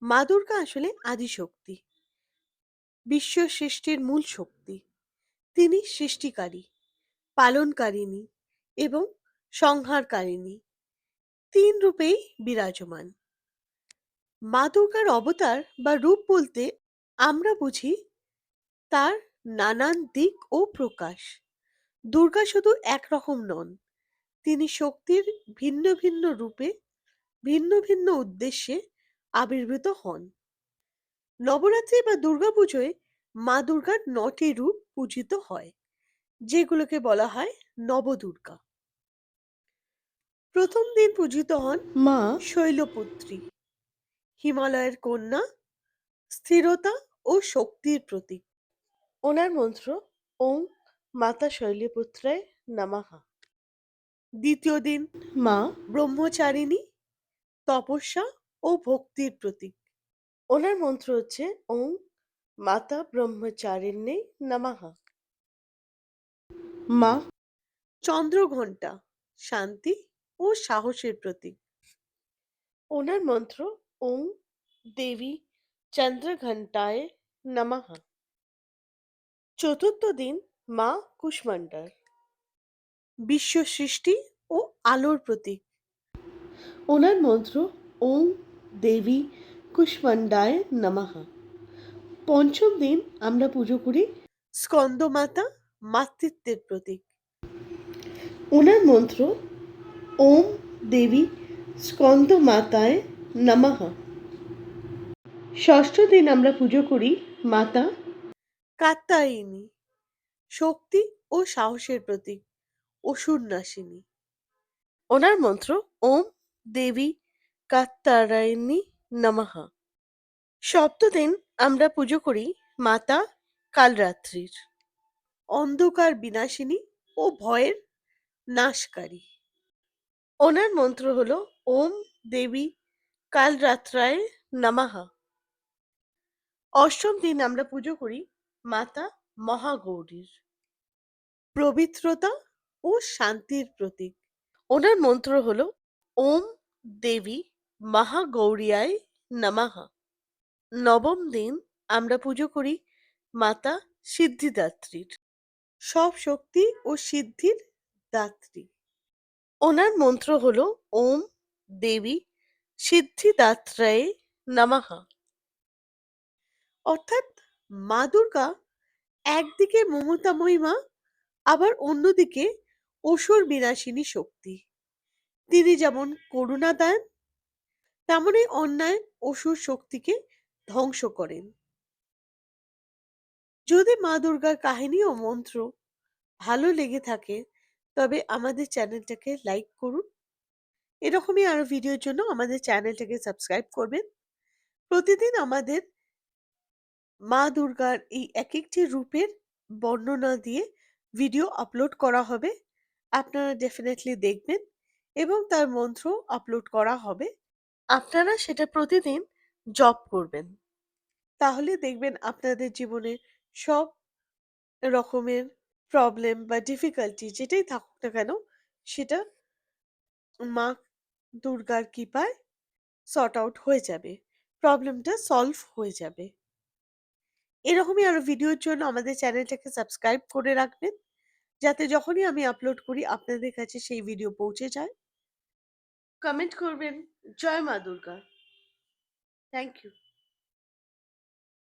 মা দুর্গা আসলে আদিশক্তি, বিশ্ব সৃষ্টির মূল শক্তি। তিনি সৃষ্টিকারী, পালনকারিণী এবং সংহারকারিণী, তিন রূপেই বিরাজমান। মা দুর্গার অবতার বা রূপ বলতে আমরা বুঝি তার নানান দিক ও প্রকাশ। দুর্গা শুধু একরকম নন, তিনি শক্তির ভিন্ন ভিন্ন রূপে ভিন্ন ভিন্ন উদ্দেশ্যে আবির্ভূত হন। নবরাত্রি বা দুর্গাপুজোয় মা দুর্গার ৯টি রূপ পূজিত হয়, যেগুলোকে বলা হয় নবদুর্গা। প্রথম দিন পূজিত হন মা শৈলপুত্রী, হিমালয়ের কন্যা, স্থিরতা ও শক্তির প্রতীক। ওনার মন্ত্র ওং মাতা শৈলপুত্রায় নমঃ। দ্বিতীয় দিন মা ব্রহ্মচারিণী, তপস্যা ও ভক্তির প্রতীক। ওনার মন্ত্র হচ্ছে ওং মাতা ব্রহ্মচারিণ্যে নমঃ। মা চন্দ্রঘণ্টা, শান্তি ও সাহসের প্রতীক। ওনার মন্ত্র ওং দেবী চন্দ্রঘণ্টায় নমঃ। চতুর্থ দিন মা কুষ্মান্ডার, বিশ্ব সৃষ্টি ও আলোর প্রতীক। ওনার মন্ত্র ওং দেবী কুষ্মান্ডায় নমঃ। পঞ্চম দিন আমরা পুজো করি স্কন্দমাতা, মাতৃত্বের প্রতীক। ওনার মন্ত্র ওম দেবী স্কন্দ মাতায় নমঃ। ষষ্ঠ দিন আমরা পুজো করি মাতা কাত্যায়নী, শক্তি ও সাহসের প্রতীক, অসুর নাশিনী। ওনার মন্ত্র ওম দেবী কাত্যায়নী নমঃ। সপ্তদিন আমরা পুজো করি মাতা কালরাত্রির, অন্ধকার বিনাশিনী ও ভয়ের নাশকারী। ওনার মন্ত্র হলো ওম দেবী কালরাত্রায় নমঃ। অষ্টম দিন আমরা পুজো করি মাতা মহাগৌরীর, পবিত্রতা ও শান্তির প্রতীক। ওনার মন্ত্র হলো ওম দেবী মহাগৌরিয়ায় নমঃ। নবম দিন আমরা পুজো করি মাতা সিদ্ধিদাত্রীর, সব শক্তি ও সিদ্ধির দাত্রী। ওনার মন্ত্র হলো ওম দেবী সিদ্ধিদাত্রায় নমঃ। অর্থাৎ মা দুর্গা একদিকে মমতাময়ী মা, আবার অন্যদিকে অসুর বিনাশিনী শক্তি। তিনি যেমন করুণা দেন, তেমনই অন্যায় অসুর শক্তিকে ধ্বংস করেন। যদি মা দুর্গার কাহিনী ও মন্ত্র ভালো লেগে থাকে, তবে আমাদের চ্যানেলটাকে লাইক করুন। এরকমই আরো ভিডিওর জন্য আমাদের চ্যানেলটাকে সাবস্ক্রাইব করবেন। প্রতিদিন আমাদের মা দুর্গার এই এক একটি রূপের বর্ণনা দিয়ে ভিডিও আপলোড করা হবে। আপনারা ডেফিনেটলি দেখবেন এবং তার মন্ত্র আপলোড করা হবে। আপনারা সেটা প্রতিদিন জপ করবেন। তাহলে দেখবেন আপনাদের জীবনে সব রকমের প্রবলেম বা ডিফিকাল্টি যেটাই থাকুক না কেন, সেটা মা দুর্গার কৃপায় সর্ট আউট হয়ে যাবে। প্রবলেমটা সলভ হয়ে যাবে। এরকমই আরো ভিডিওর জন্য আমাদের চ্যানেলটাকে সাবস্ক্রাইব করে রাখবেন, যাতে যখনই আমি আপলোড করি আপনাদের কাছে সেই ভিডিও পৌঁছে যায়। কমেন্ট করবেন। জয় মা দুর্গা। Thank you.